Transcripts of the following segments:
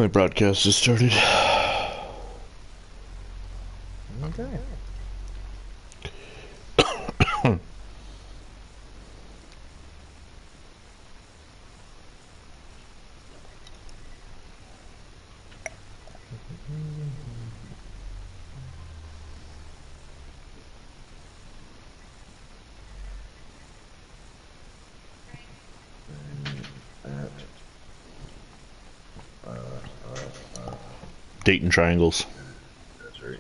My broadcast has started. Okay. Dayton triangles. That's right.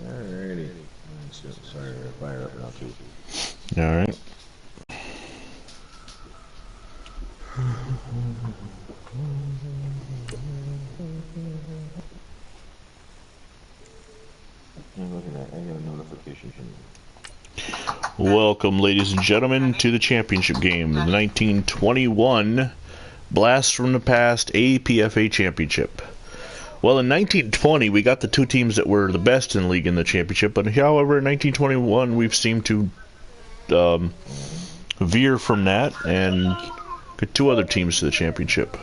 Alrighty. Sorry, we're fire up now too. Alright. I'm looking at, I got a notification from you. Welcome, ladies and gentlemen, to the championship game, the 1921 Blast from the Past APFA Championship. Well, in 1920, we got the two teams that were the best in the league in the championship, but however, in 1921, we've seemed to veer from that and get two other teams to the championship.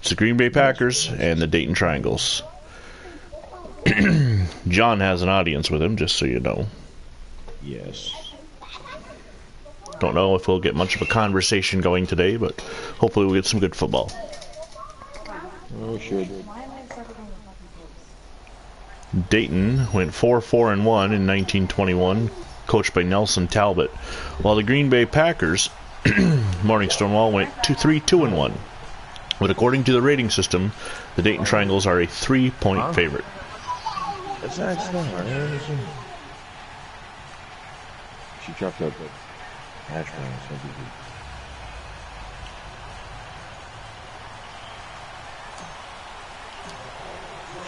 It's the Green Bay Packers and the Dayton Triangles. John has an audience with him, just so you know. Yes. Don't know if we'll get much of a conversation going today, but hopefully we'll get some good football. Well, we should. Dayton went 4-4-1 in 1921, coached by Nelson Talbot, while the Green Bay Packers, Morning Stonewall, went 3-2-1. But according to the rating system, the Dayton Triangles are a 3-point favorite. That's excellent. She chopped up hash browns.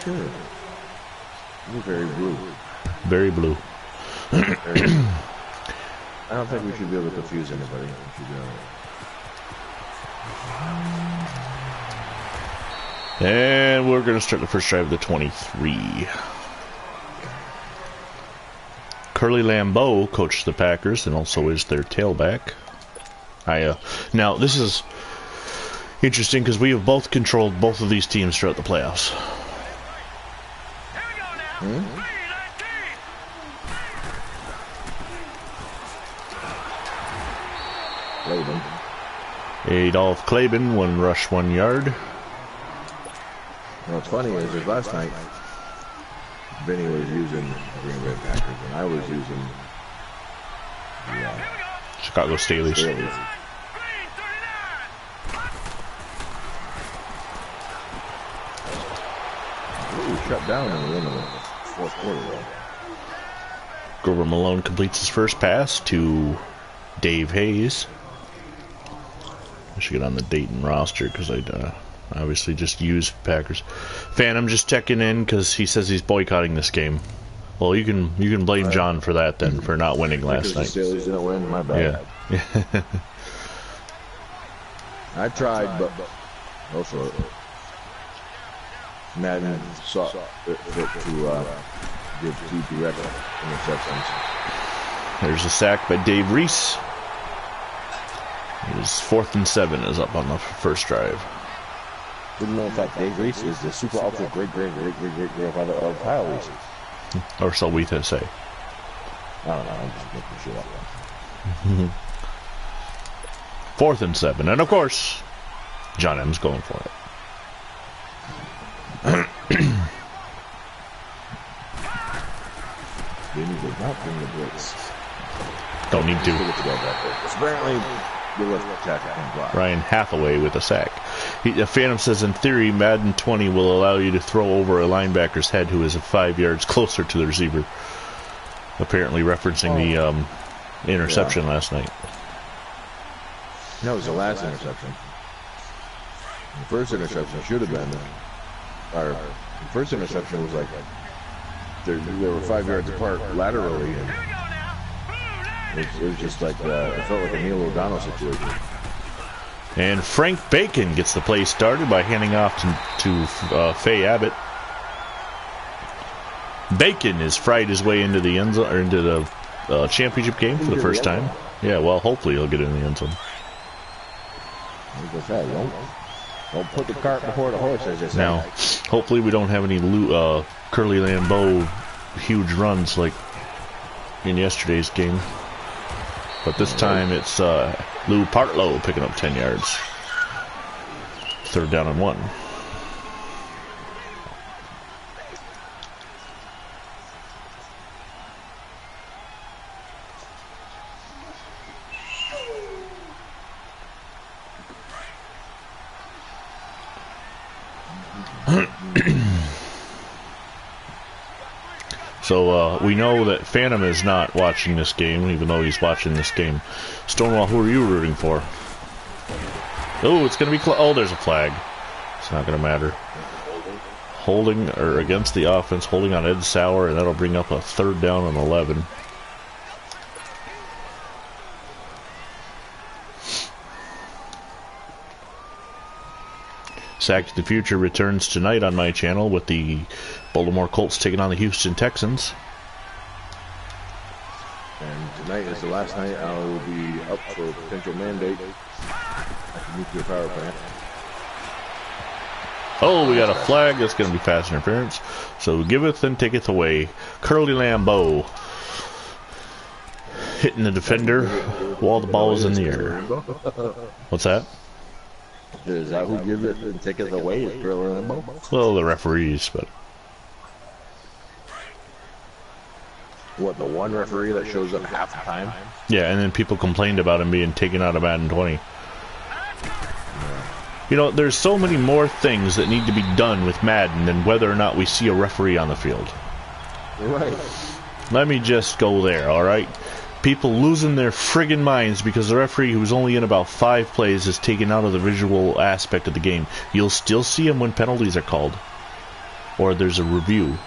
Sure. You're very blue. Very blue. I don't think we should be able to confuse anybody. We should be all right. And we're going to start the first drive of the 23. Curly Lambeau coached the Packers and also is their tailback. Now, this is interesting because we have both controlled both of these teams throughout the playoffs. Adolph Claben, 1 rush, 1 yard. What's funny is last night, Vinny was using the Green Bay Packers, and I was using the Chicago Staleys. Ooh, shut down in the end of the fourth quarter, though. Grover Malone completes his first pass to Dave Hayes. I should get on the Dayton roster because I obviously just use Packers. Phantom just checking in because he says he's boycotting this game. Well, you can blame John for that then, for not winning last night. The Steelers didn't win, my bad. Yeah. I tried, but also Madden saw fit to give two direct interceptions. There's a sack by Dave Reese. His 4th and 7 is up on the first drive. Didn't know, in fact, Dave Reese is the super ultra great-grandfather of Kyle Reese. Or so we say. I don't know, I'm just making shit up. 4th and 7, and of course, John M's going for it. Vinny did not bring the blitz. Don't need to. Apparently, the left tackle can block. Ryan Hathaway with a sack. Phantom says, in theory, Madden 20 will allow you to throw over a linebacker's head who is 5 yards closer to the receiver. Apparently referencing the interception last night. No, it was the last interception. The first interception should have been, the first interception was like, they were 5 yards apart laterally, and it was just like, it felt like a Neil O'Donnell situation. And Frank Bacon gets the play started by handing off to Faye Abbott. Bacon has fried his way into the end zone, or into the championship game for the first time. Yeah, well, hopefully he'll get in the end zone. Like I said, don't put the cart before the horse, as they say. Now, hopefully we don't have any Curly Lambeau huge runs like in yesterday's game. But this time it's Lou Partlow picking up 10 yards. 3rd down and 1. So we know that Phantom is not watching this game, even though he's watching this game. Stonewall, who are you rooting for? Oh, it's going to be oh, there's a flag. It's not going to matter. Holding, or against the offense, holding on Ed Sauer, and that'll bring up a 3rd down and 11. Sack to the Future returns tonight on my channel with the Baltimore Colts taking on the Houston Texans. And tonight is the last night I will be up for a potential mandate at the nuclear power plant. Oh, we got a flag. That's going to be pass interference. So giveth and taketh away. Curly Lambeau hitting the defender while the ball was in the air. What's that? Is that who gives it and taketh away? Is Curly Lambeau? Well, the referees, but... What, the one referee that shows up half the time? Yeah, and then people complained about him being taken out of Madden 20. You know, there's so many more things that need to be done with Madden than whether or not we see a referee on the field. Right. Let me just go there, alright? People losing their friggin' minds because the referee, who's only in about 5 plays, is taken out of the visual aspect of the game. You'll still see him when penalties are called. Or there's a review.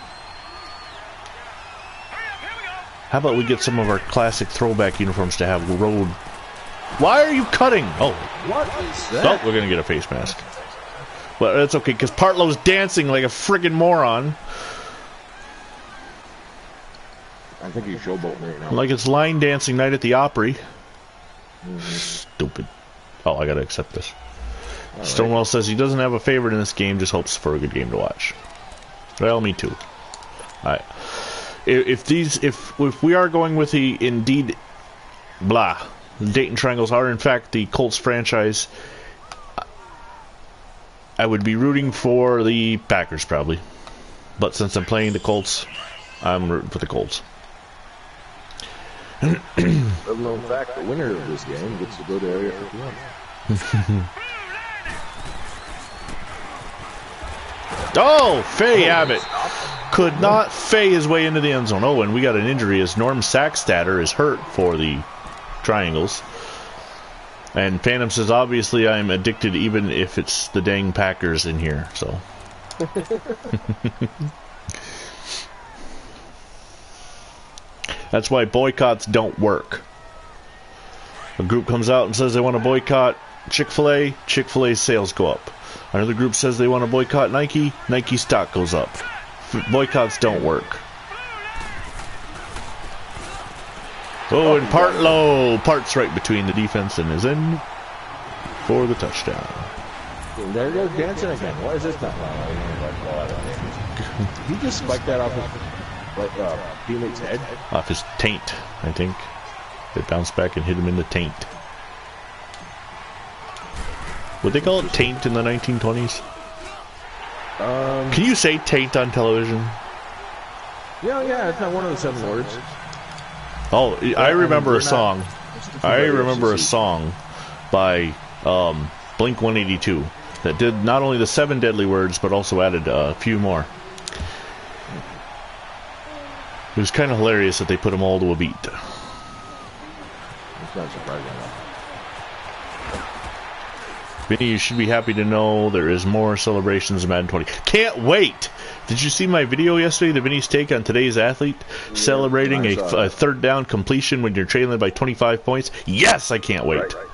How about we get some of our classic throwback uniforms to have road... Why are you cutting? Oh. What is that? Oh, we're going to get a face mask. Well, that's okay, because Partlow's dancing like a friggin' moron. I think he's showboating right now. Like it's line dancing night at the Opry. Stupid. Oh, I got to accept this. All Stonewall right. Says he doesn't have a favorite in this game, just hopes for a good game to watch. Well, me too. Alright. If we are going with the indeed the Dayton Triangles are in fact the Colts franchise, I would be rooting for the Packers probably, but since I'm playing the Colts, I'm rooting for the Colts. Little known fact: the winner of this game gets to go to Area 51. Oh, Faye Abbott could not fay his way into the end zone. Oh, and we got an injury as Norm Sackstadter is hurt for the Triangles. And Phantom says, obviously I'm addicted even if it's the dang Packers in here, so. That's why boycotts don't work. A group comes out and says they want to boycott Chick-fil-A, Chick-fil-A's sales go up. Another group says they want to boycott Nike, Nike stock goes up. Boycotts don't work. Oh, and Part's right between the defense and is in for the touchdown. There he goes dancing again. Why is this not? He just spiked that off his teammate's head. Off his taint, I think. It bounced back and hit him in the taint. Would they call it taint in the 1920s? Can you say taint on television? Yeah, it's not one of the 7 words. Oh, I remember a song. I remember a song by Blink-182 that did not only the 7 deadly words, but also added a few more. It was kind of hilarious that they put them all to a beat. It's not surprising. Vinny, you should be happy to know there is more celebrations in Madden 20. Can't wait! Did you see my video yesterday, the Vinny's take on today's athlete celebrating a 3rd down completion when you're trailing by 25 points? Yes, I can't wait. Right.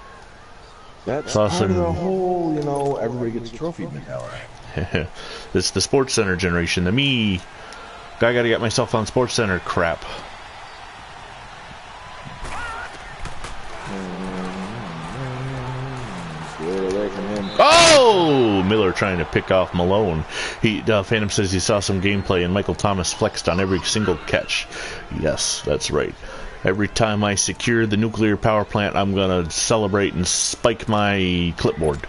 That's awesome. Part of the whole, everybody gets a trophy mentality. It's the Sports Center generation, the me I gotta get myself on Sports Center. Crap. Oh! Miller trying to pick off Malone. Phantom says he saw some gameplay and Michael Thomas flexed on every single catch. Yes, that's right. Every time I secure the nuclear power plant, I'm gonna celebrate and spike my clipboard.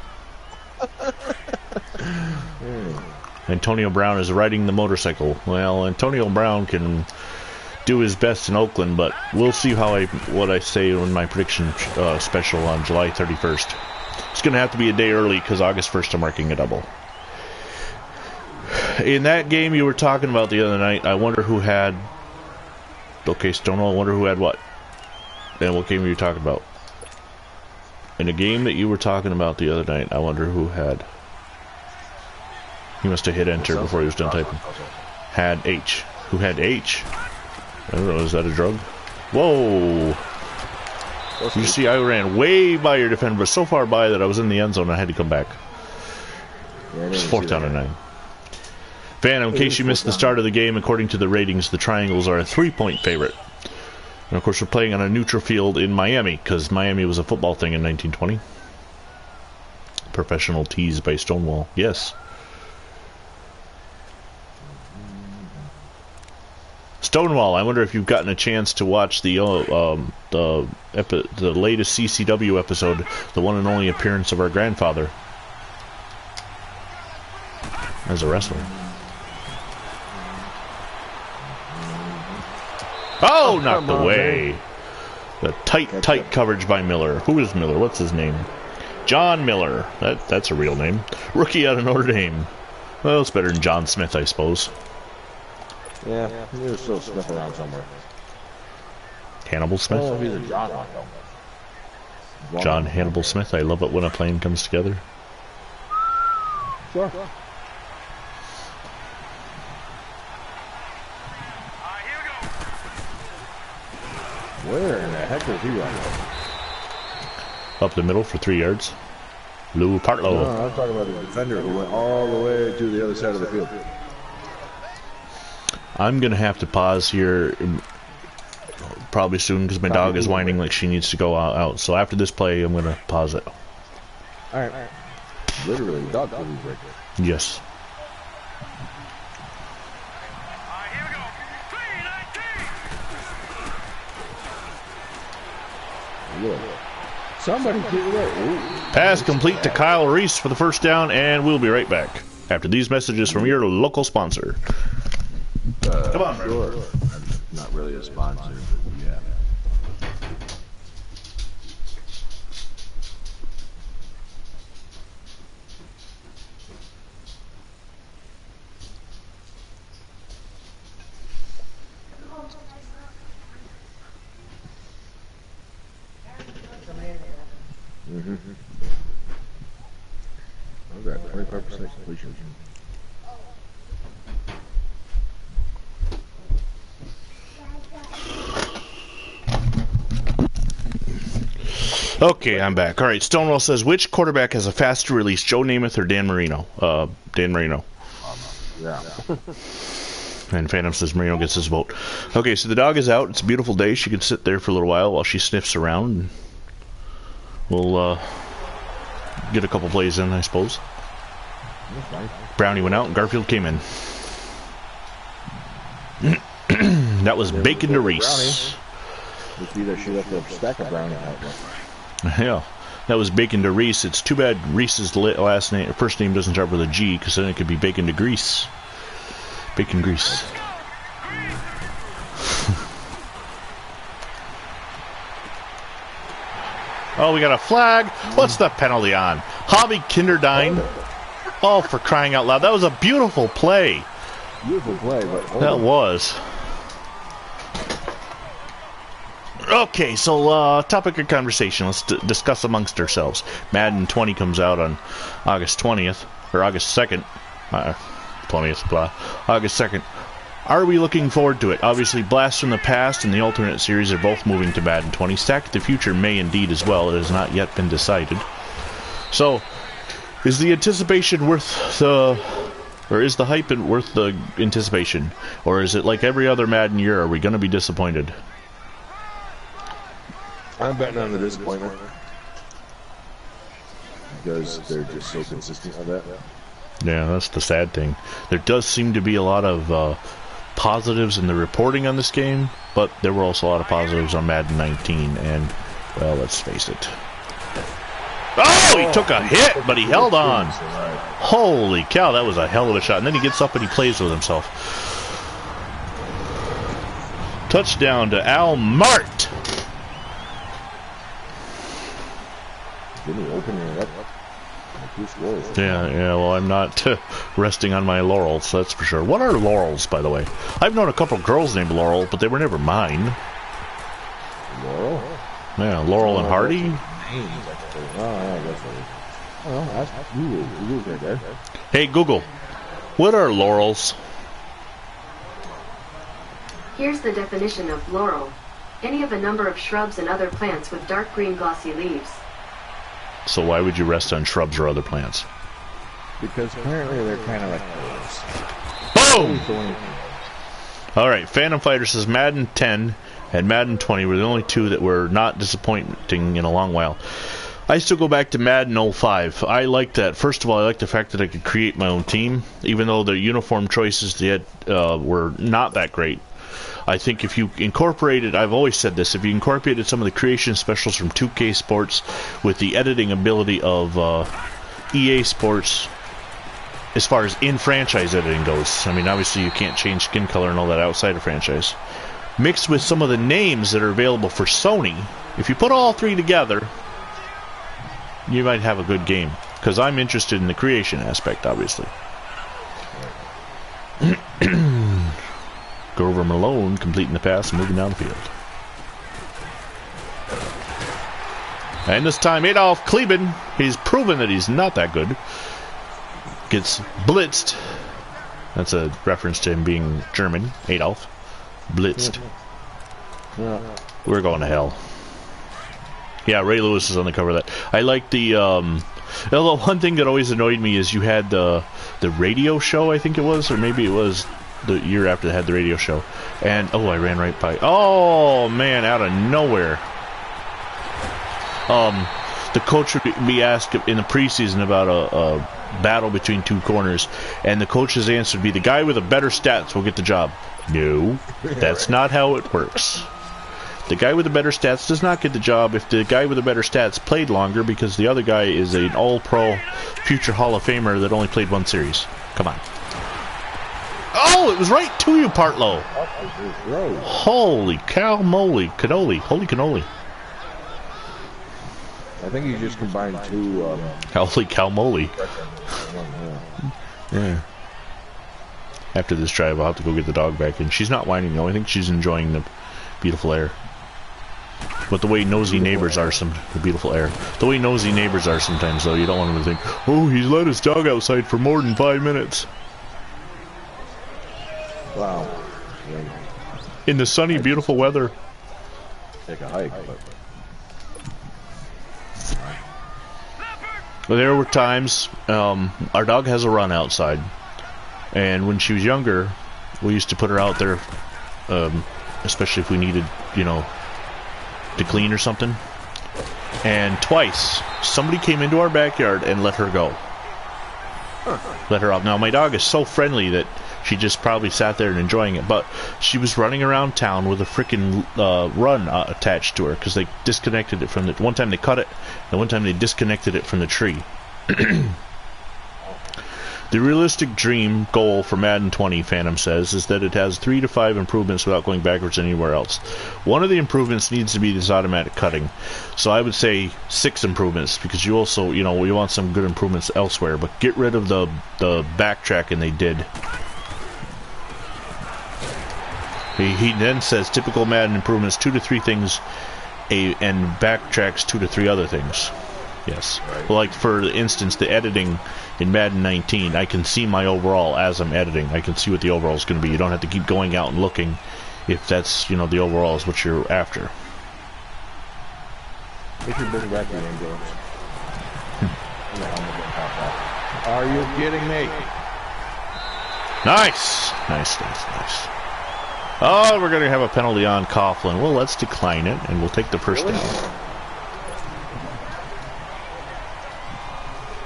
Antonio Brown is riding the motorcycle. Well, Antonio Brown can do his best in Oakland, but we'll see what I say in my prediction special on July 31st. It's going to have to be a day early because August 1st I'm marking a double. In that game you were talking about the other night, I wonder who had... Okay, Stonewall, I wonder who had what? And what game were you talking about? In a game that you were talking about the other night, I wonder who had... He must have hit enter before he was done typing. Had H. Who had H? I don't know, is that a drug? Whoa! You see, I ran way by your defender, but so far by that I was in the end zone and I had to come back. It was 4th down and 9. Phantom, in case you missed the start of the game, according to the ratings, the Triangles are a 3-point favorite. And of course, we're playing on a neutral field in Miami, because Miami was a football thing in 1920. Professional tease by Stonewall. Yes. Stonewall, I wonder if you've gotten a chance to watch the latest CCW episode, the one and only appearance of our grandfather as a wrestler. Oh, knocked away. The tight coverage by Miller. Who is Miller? What's his name? John Miller. That's a real name. Rookie out of Notre Dame. Well, it's better than John Smith, I suppose. Yeah, there's still Smith around somewhere. Hannibal Smith? Oh, he's a John. John Hannibal Smith. I love it when a plane comes together. Sure. Where in the heck is he running? Up the middle for 3 yards. Lou Partlow. No, I'm talking about the defender who went all the way to the other side of the field. I'm going to have to pause here probably soon because my dog is whining like she needs to go out. So after this play, I'm going to pause it. Alright. Literally, dog food right there. Yes. Somebody get away. Pass complete to Kyle Reese for the first down, and we'll be right back after these messages from your local sponsor. Come on, sure. I'm not really a sponsor, but yeah. I've got 25% completion. Okay, I'm back. All right, Stonewall says, which quarterback has a faster release, Joe Namath or Dan Marino? Dan Marino. Yeah. And Phantom says Marino gets his vote. Okay, so the dog is out. It's a beautiful day. She can sit there for a little while she sniffs around. And we'll get a couple plays in, I suppose. Brownie went out and Garfield came in. That was Bacon to Reese. It's either she left a stack of brownie out there. Yeah, that was Bacon to Reese. It's too bad Reese's last name, first name doesn't start with a G, because then it could be Bacon to Grease. Bacon Grease. Oh, we got a flag. What's the penalty on? Hobby Kinderdine. Oh, for crying out loud. That was a beautiful play. Beautiful play, but... That was. Okay, so topic of conversation. Let's discuss amongst ourselves. Madden 20 comes out on August 20th, or August 2nd. 20th, blah. August 2nd. Are we looking forward to it? Obviously, Blast from the Past and the alternate series are both moving to Madden 20. Stack of the Future may indeed as well. It has not yet been decided. So, is the anticipation worth the Or is the hype worth the anticipation? Or is it like every other Madden year, are we going to be disappointed? I'm betting on the disappointment. Because they're just so consistent on that. Yeah, that's the sad thing. There does seem to be a lot of positives in the reporting on this game, but there were also a lot of positives on Madden 19, and, well, let's face it. Oh, he took a hit, but he held on. Holy cow, that was a hell of a shot. And then he gets up and he plays with himself. Touchdown to Al Mart. Didn't open it up. Yeah, well, I'm not resting on my laurels, that's for sure. What are laurels, by the way? I've known a couple girls named Laurel, but they were never mine. Laurel? Yeah, Laurel and Hardy. Hey, Google, what are laurels? Here's the definition of laurel. Any of a number of shrubs and other plants with dark green glossy leaves. So why would you rest on shrubs or other plants? Because apparently they're kind of like boom! Alright, Phantom Fighter says Madden 10 and Madden 20 were the only two that were not disappointing in a long while. I still go back to Madden 05. I liked that. First of all, I liked the fact that I could create my own team, even though the uniform choices they had were not that great. I think if you incorporated, I've always said this, if you incorporated some of the creation specials from 2K Sports with the editing ability of EA Sports, as far as in-franchise editing goes, I mean, obviously you can't change skin color and all that outside of franchise, mixed with some of the names that are available for Sony, if you put all three together, you might have a good game. Because I'm interested in the creation aspect, obviously. Grover Malone completing the pass and moving down the field. And this time Adolf Kleben, he's proven that he's not that good. Gets blitzed. That's a reference to him being German. Adolf. Blitzed. We're going to hell. Yeah, Ray Lewis is on the cover of that. I like the although one thing that always annoyed me is you had the radio show, I think it was, or maybe it was the year after they had the radio show. And oh, I ran right by. Oh man, out of nowhere. The coach would be asked in the preseason about a battle between two corners, and the coach's answer would be the guy with the better stats will get the job. No, that's not how it works. The guy with the better stats does not get the job if the guy with the better stats played longer, because the other guy is an all-pro future Hall of Famer that only played one series. Come on. Oh, it was right to you, Partlow. Holy cow moly. Cannoli. Holy cannoli. I think you just combined two. Holy cow moly. Yeah. After this drive, I'll have to go get the dog back in. She's not whining, though. I think she's enjoying the beautiful air. But the way nosy neighbors are, the beautiful air. The way nosy neighbors are sometimes, though, you don't want them to think, oh, he's let his dog outside for more than 5 minutes. Wow. In the sunny, beautiful weather. Take a hike, but... Well, there were times, our dog has a run outside. And when she was younger, we used to put her out there, especially if we needed, you know, to clean or something. And twice, somebody came into our backyard and let her go. Let her out. Now, my dog is so friendly that she just probably sat there and enjoying it. But she was running around town with a freaking run attached to her, because they disconnected it from the... One time they cut it, and one time they disconnected it from the tree. The realistic dream goal for Madden 20, Phantom says, is that it has 3 to 5 improvements without going backwards anywhere else. One of the improvements needs to be this automatic cutting. So I would say 6 improvements, because you also, you know, you want some good improvements elsewhere. But get rid of the backtracking they did. He then says typical Madden improvements, 2 to 3 things, and backtracks 2 to 3 other things. Yes. Right. Like, for instance, the editing in Madden 19, I can see my overall as I'm editing. I can see what the overall is going to be. You don't have to keep going out and looking if that's, you know, the overall is what you're after. They should bring back the ambulance. Are you kidding me? Nice. Nice, nice, nice. Oh, we're going to have a penalty on Coughlin. Well, let's decline it, and we'll take the first down.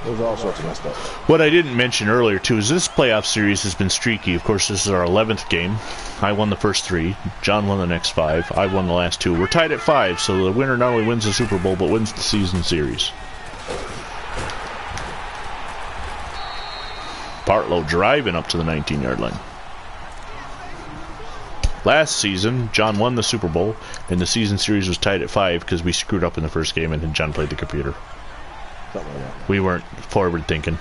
There's all sorts of messed up. What I didn't mention earlier, too, is this playoff series has been streaky. Of course, this is our 11th game. I won the first 3. John won the next 5. I won the last 2. We're tied at 5, so the winner not only wins the Super Bowl, but wins the season series. Partlow driving up to the 19-yard line. Last season, John won the Super Bowl, and the season series was tied at 5 because we screwed up in the first game, and then John played the computer. Something like that. We weren't forward thinking.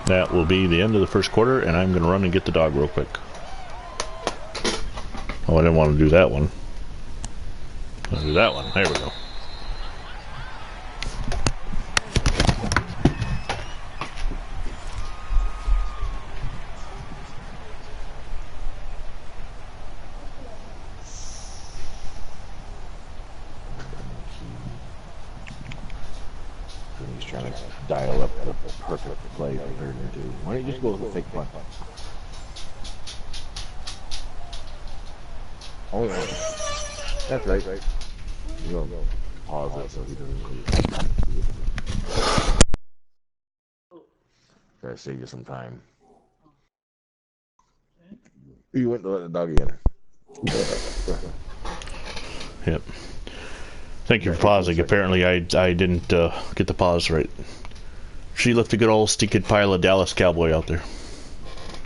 That will be the end of the first quarter, and I'm going to run and get the dog real quick. Oh, I didn't want to do that one. I'll do that one. There we go. He's trying to dial up the perfect play for third and 2. Why don't you just go with a fake punt? Oh, yeah. That's right. You'll pause it so he doesn't leave. Gotta save you some time. You went to let the dog in. Yep. Thank you for pausing. Apparently I didn't get the pause right. She left a good old stinking pile of Dallas Cowboy out there.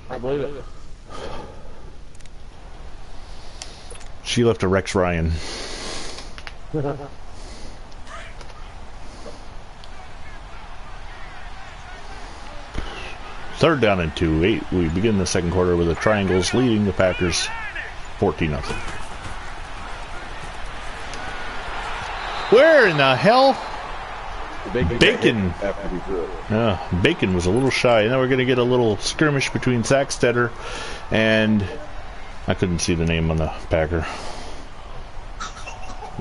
I believe it. She left a Rex Ryan. Third down and 2. 8. We begin the second quarter with the triangles leading the Packers 14-0. Where in the hell? Bacon. Bacon was a little shy. Now we're going to get a little skirmish between Sackstetter and I couldn't see the name on the Packer.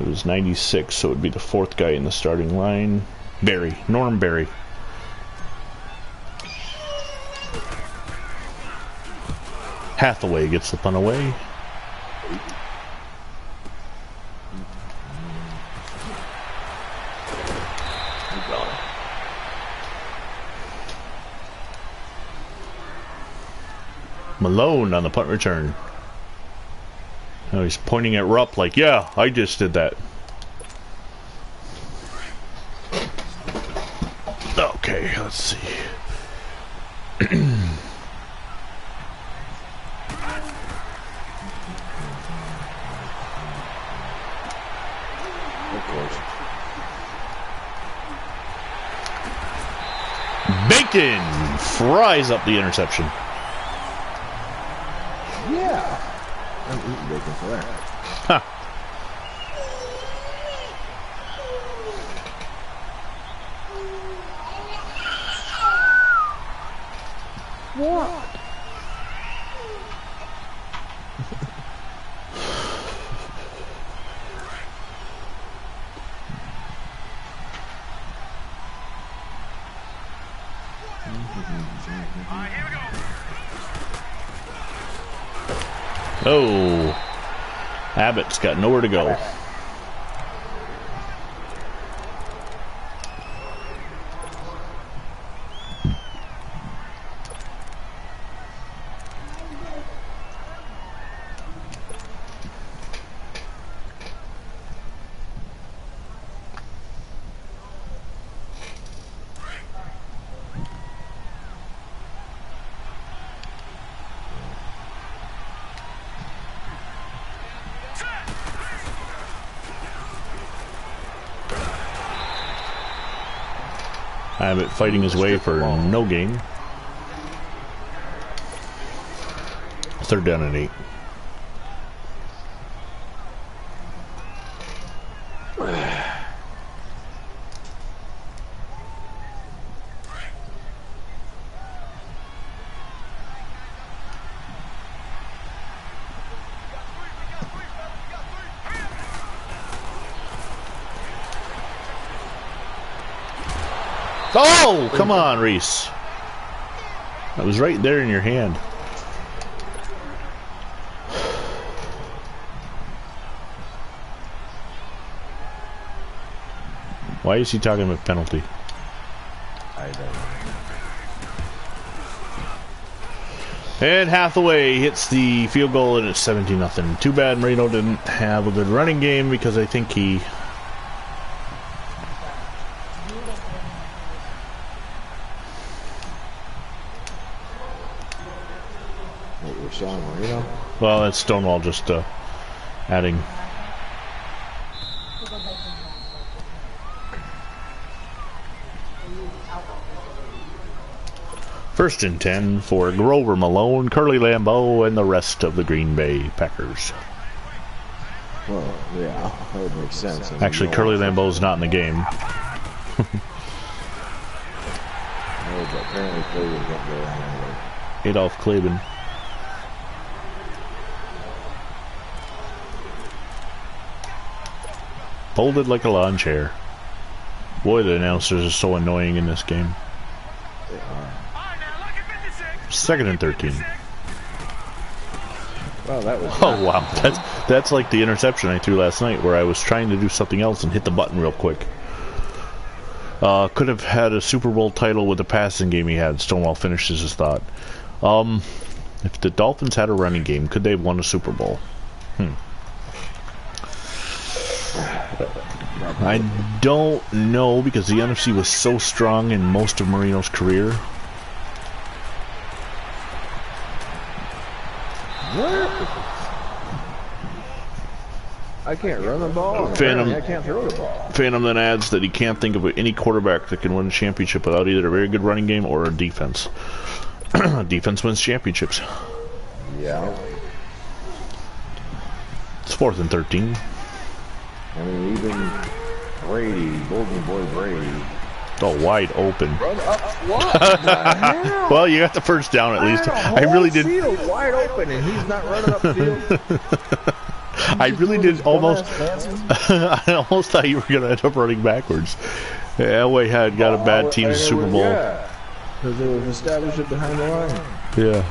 It was 96, so it would be the 4th guy in the starting line. Barry. Norm Barry. Hathaway gets the punt away. Malone on the punt return. Oh, he's pointing at Rupp like, yeah, I just did that. Okay, let's see. Of course. Bacon fries up the interception. Yeah. I'm eating bacon for that. Huh. What? Oh, Abbott's got nowhere to go. Abbott fighting his way for no gain. 3rd down and 8. Oh, come on, Reese. That was right there in your hand. Why is he talking about penalty? I don't know. And Hathaway hits the field goal, and it's 17-0. Too bad Marino didn't have a good running game because I think he... What we're showing Marino? Well, that's Stonewall just adding... First and 10 for Grover Malone, Curly Lambeau, and the rest of the Green Bay Packers. Well, yeah, that would make sense. I mean, Actually, Curly Lambeau's not in the game. No, but apparently Cleveland can't go around anyway. Adolph Kleben. Folded like a lawn chair. Boy, the announcers are so annoying in this game. They are. Second and 13. Well, that was. Oh wow, that's like the interception I threw last night, where I was trying to do something else and hit the button real quick. Could have had a Super Bowl title with the passing game he had. Stonewall finishes his thought. If the Dolphins had a running game, could they have won a Super Bowl? I don't know, because the NFC was so strong in most of Marino's career. What? I can't run the ball. Phantom, I can't throw the ball. Phantom then adds that he can't think of any quarterback that can win a championship without either a very good running game or a defense. Defense wins championships. Yeah. It's 4th and 13. I mean, even Brady, Golden Boy Brady. Oh, wide open. Run up. What the hell? Well, you got the first down at least. I really did. Field wide open, and he's not running up field. I really did almost. I almost thought you were going to end up running backwards. Elway had got a bad team's Super Bowl. Yeah, because they was established it behind the line. Yeah.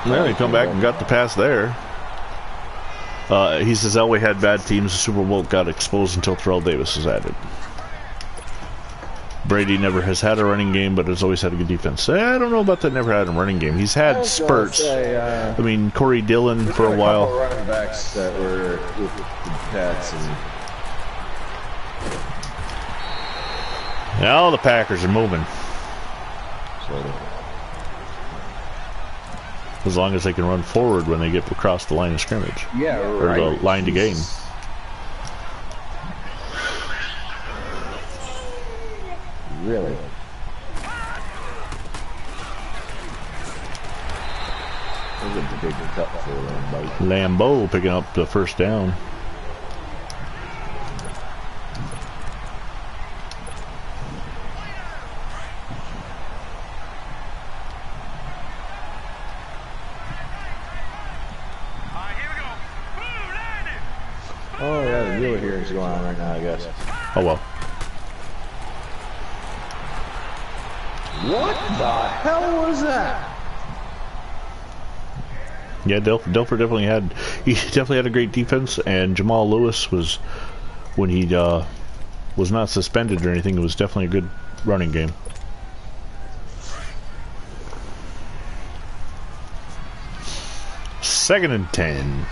Well, he come back and got the pass there. He says Elway had bad teams. The Super Bowl got exposed until Terrell Davis was added. Brady never has had a running game, but has always had a good defense. I don't know about that. Never had a running game. He's had spurts. I mean, Corey Dillon for a while. Running backs that were with the Pats and. Now the Packers are moving. As long as they can run forward when they get across the line of scrimmage. Yeah, or right. the line to gain. Really? That was a big cut for Lambeau. Lambeau picking up the first down. Oh yeah, the Wheeler hearing's going on right now, I guess. Oh well. What the hell was that? Yeah, Dilfer definitely had a great defense, and Jamal Lewis was, when he was not suspended or anything, it was definitely a good running game. Second and 10.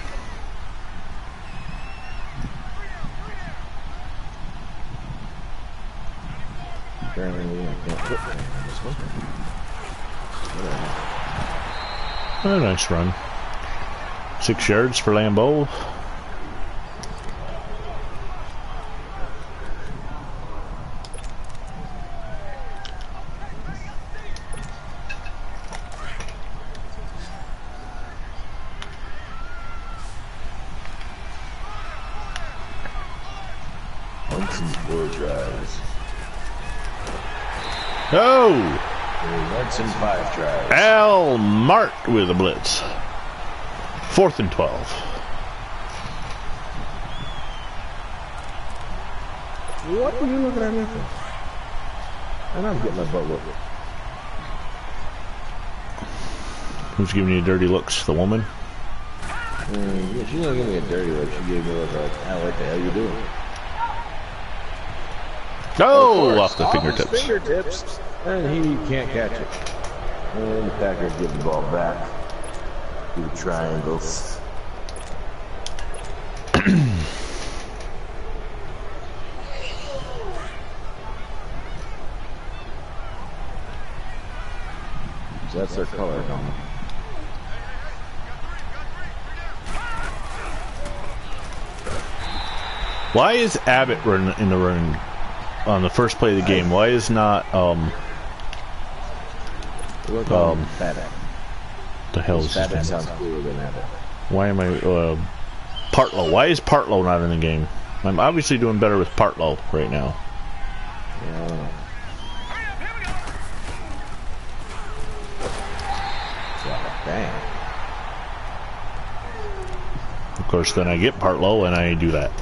Apparently we can't put that on this one. A nice run. 6 yards for Lambeau. Once and four drives. Oh! Once and 5 drives. Al Mart with a blitz. 4th and 12. What are you looking at me for? And I'm getting my butt whooped. Who's giving you dirty looks? The woman? Yeah, she didn't give me a dirty look. She gave me a look like, what the hell you doing? Oh, off the His fingertips. fingertips. And he can't catch it. And the Packers get the ball back. Do the triangles. So that's their color helmet. Why is Abbott in the run on the first play of the game? Why is not Abbott. the hell is his Abbott name? sounds cooler than Abbott. Why am I Partlow? Why is Partlow not in the game? I'm obviously doing better with Partlow right now. Yeah, I don't know. Dang. Of course, then I get Partlow and I do that.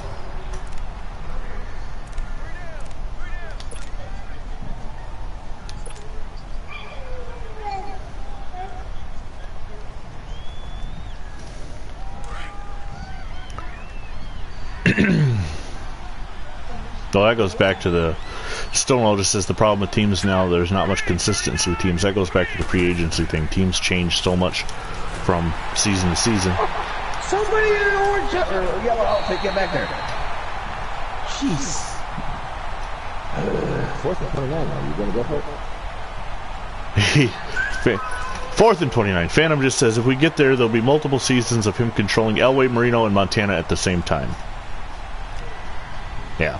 Well, that goes back to the Stonewall just says the problem with teams now, there's not much consistency with teams. That goes back to the free agency thing. Teams change so much from season to season. Somebody in an orange or yellow outfit, get back there. Jeez. 4th and 29 now. You gonna go for it? 4th and 29. Phantom just says, if we get there, there'll be multiple seasons of him controlling Elway, Marino, and Montana at the same time. Yeah.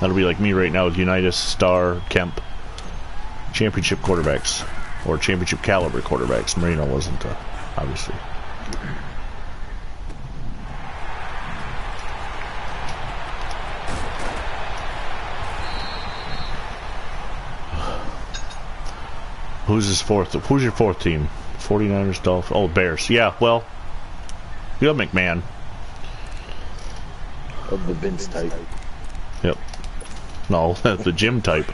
That'll be like me right now with Unitas, Starr, Kemp. Championship quarterbacks. Or championship caliber quarterbacks. Marino wasn't, obviously. Who's his fourth? Who's your fourth team? 49ers, Dolphins. Oh, Bears. Yeah, well, you have McMahon. Of the Vince type. Yep. No, that's the Jim type.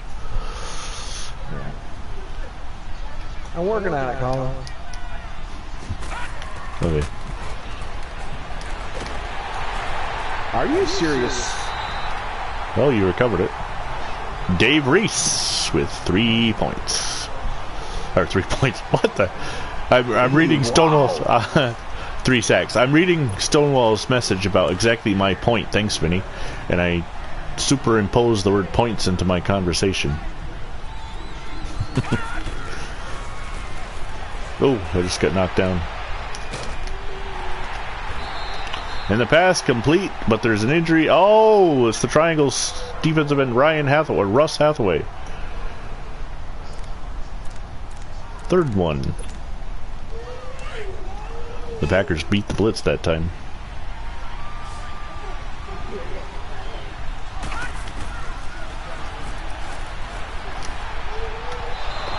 Yeah. I'm working on it, Colin. Okay. Are you serious? Well, you recovered it. Dave Reese with 3 points. Or 3 points. What the? I'm reading Stonewall's 3 sacks. I'm reading Stonewall's message about exactly my point. Thanks, Vinny. And I superimposed the word points into my conversation. Oh, I just got knocked down. And the pass complete, but there's an injury. Oh, it's the Triangle's defensive end Ryan Hathaway, or Russ Hathaway. 3rd one. The Packers beat the blitz that time.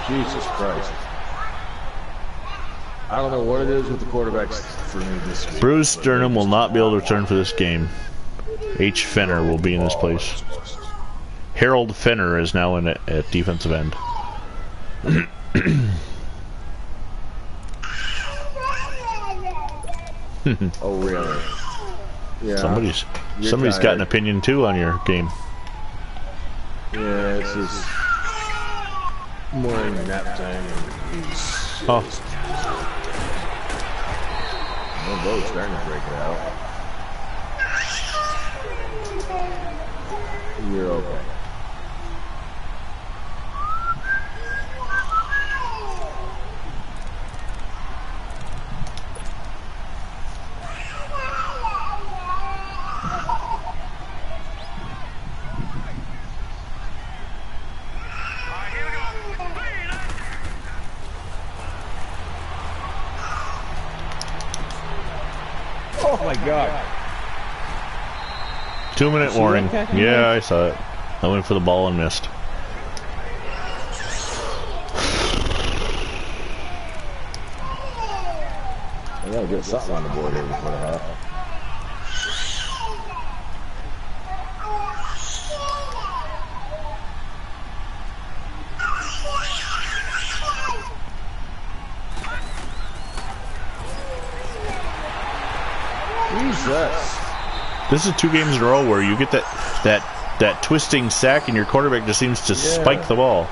Jesus Christ. I don't know what it is with the quarterbacks for me this week. Bruce Sternum will not be able to return for this game. H. Fenner will be in his place. Harold Fenner is now in at defensive end. Oh, really? Yeah. Somebody's got an opinion too on your game. Yeah, it's just morning nap time. Oh. The boat's starting to break it out. You're okay. Oh my God. 2-minute warning. Yeah, I saw it. I went for the ball and missed. I gotta get something on the board here before the half. Jesus. This is 2 games in a row where you get that twisting sack and your quarterback just seems to spike the ball.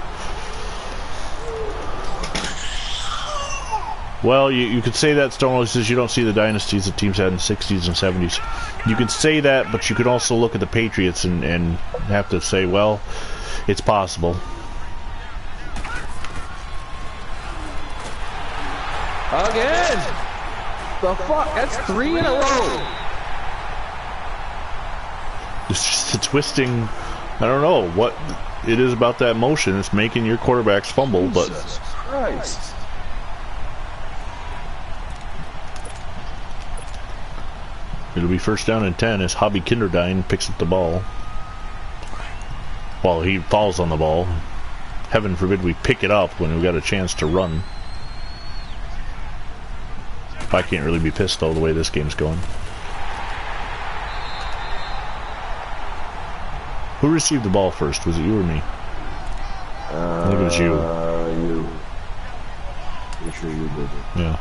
Well, you could say that Stonewall says you don't see the dynasties that teams had in the 60s and 70s. You could say that, but you could also look at the Patriots and have to say, well, it's possible. Again! The fuck? That's 3 in a row! It's just a twisting. I don't know what it is about that motion. It's making your quarterbacks fumble, but. Jesus Christ. It'll be first down and 10 as Hobby Kinderdine picks up the ball. Well, he falls on the ball. Heaven forbid we pick it up when we've got a chance to run. I can't really be pissed though the way this game's going. Who received the ball first? Was it you or me? I think it was you. You. Pretty sure you did. Yeah.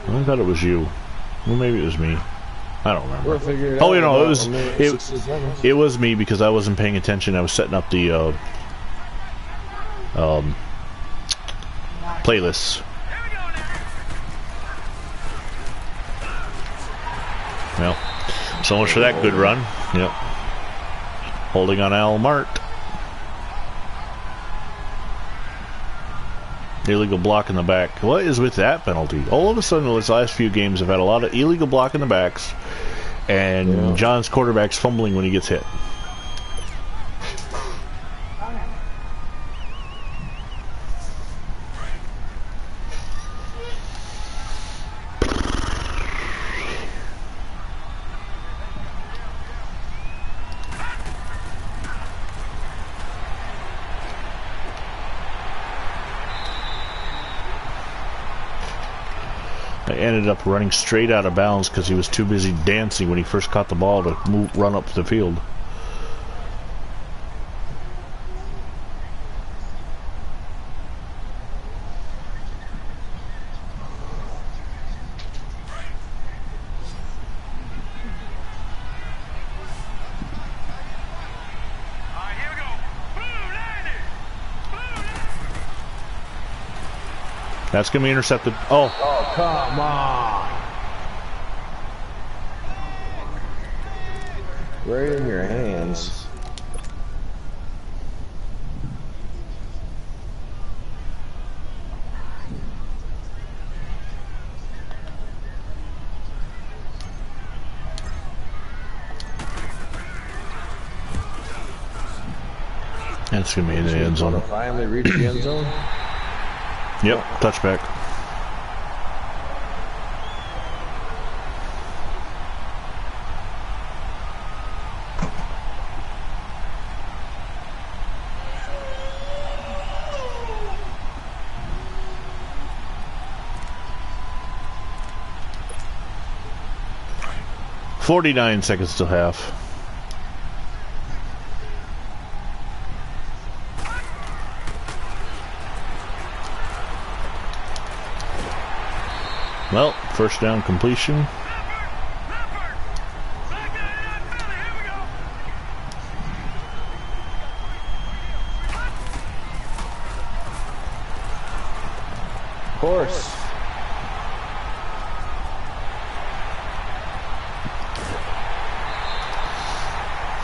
I thought it was you. Well, maybe it was me. I don't remember. We'll figure it Oh, out. you know, it was me because I wasn't paying attention. I was setting up the playlists. Well, so much for that good run. Yep. Holding on Al Mart. Illegal block in the back. What is with that penalty? All of a sudden, these last few games have had a lot of illegal block in the backs, and John's quarterback's fumbling when he gets hit. I ended up running straight out of bounds because he was too busy dancing when he first caught the ball to run up the field. That's going to be intercepted. Oh, come on! Right in your hands. that's going to be in the end zone. Finally reached the end zone. Yep, touchback. .49 seconds till half. Well, first down completion. Of course.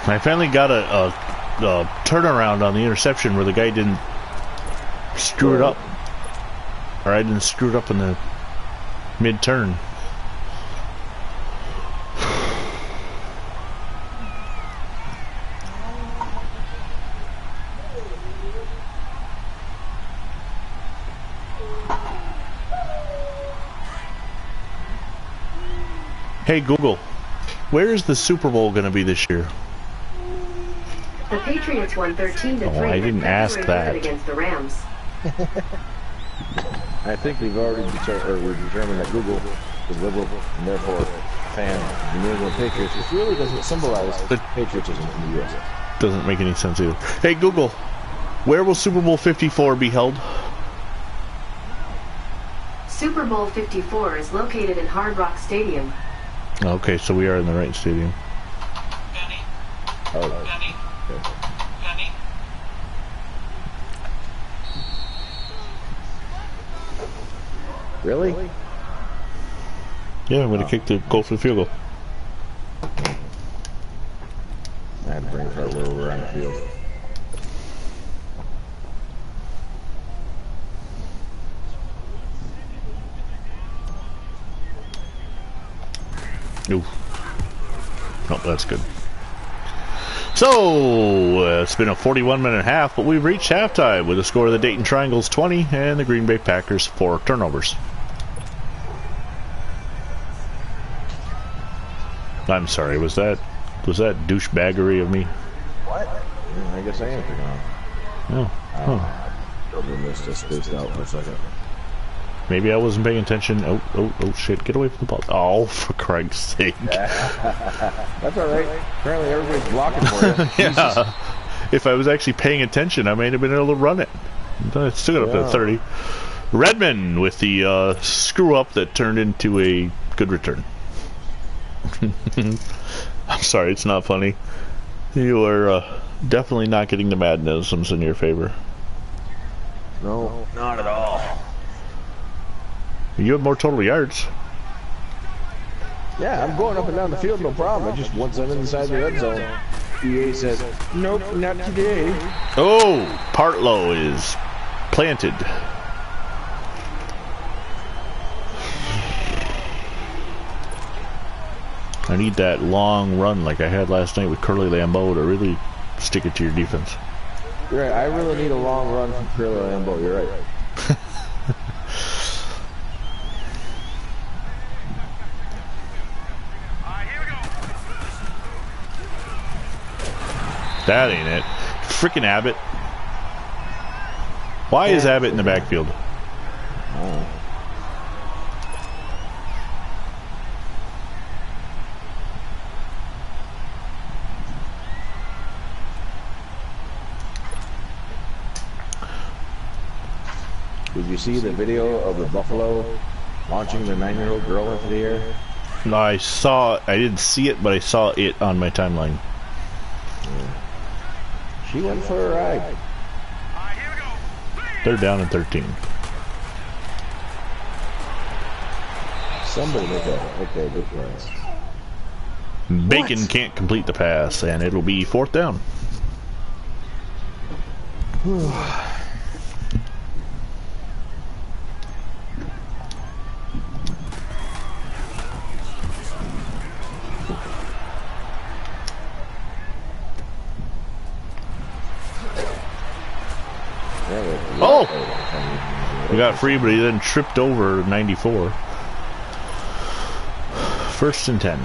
I finally got a turnaround on the interception where the guy didn't screw it up. Or I didn't screw it up in the mid-turn. Hey Google, where is the Super Bowl going to be this year? The Patriots won 13-3. Oh, I didn't ask that. Against the Rams. I think we've already determined that Google is liberal and therefore a fan of the New England Patriots, which really doesn't symbolize patriotism in the U.S. Doesn't make any sense either. Hey Google, where will Super Bowl 54 be held? Super Super Bowl 54 is located in Hard Rock Stadium. Okay, so we are in the right stadium. Benny, Oh, Benny, okay. Benny. Really? Yeah, I'm gonna kick the goal for the field goal. I had to bring it right where we were on the field. Oof. Nope, that's good. So, it's been a 41-minute half, but we've reached halftime with a score of the Dayton Triangles 20 and the Green Bay Packers 4 turnovers. I'm sorry, was that douchebaggery of me? What? I guess I am picking up. No. Huh. Totally missed it, spaced out for a second. Maybe I wasn't paying attention. Oh, shit. Get away from the ball. Oh, for Christ's sake. That's alright. Apparently everybody's blocking for you. Yeah. If I was actually paying attention, I might have been able to run it. But it still got up to 30. Redmond with the screw up that turned into a good return. I'm sorry, it's not funny. You are definitely not getting the Madnisms in your favor. No, not at all. You have more total yards. Yeah, I'm going up and down the field, no problem. I just once I'm inside the red zone, EA says, nope, not today. Oh, Partlow is planted. I need that long run like I had last night with Curly Lambeau to really stick it to your defense. You're right, I really need a long run from Curly Lambeau, you're right. That ain't it. Frickin' Abbott. Why is Abbott in the backfield? Oh. Did you see the video of the buffalo launching the 9-year-old girl into the air? No, I didn't see it, but I saw it on my timeline. Yeah. She went for a ride. They're down in 13. Somebody make a good pass. Bacon What? can't complete the pass, and it'll be 4th down. Oh! He got free, but he then tripped over 94. 1st and 10.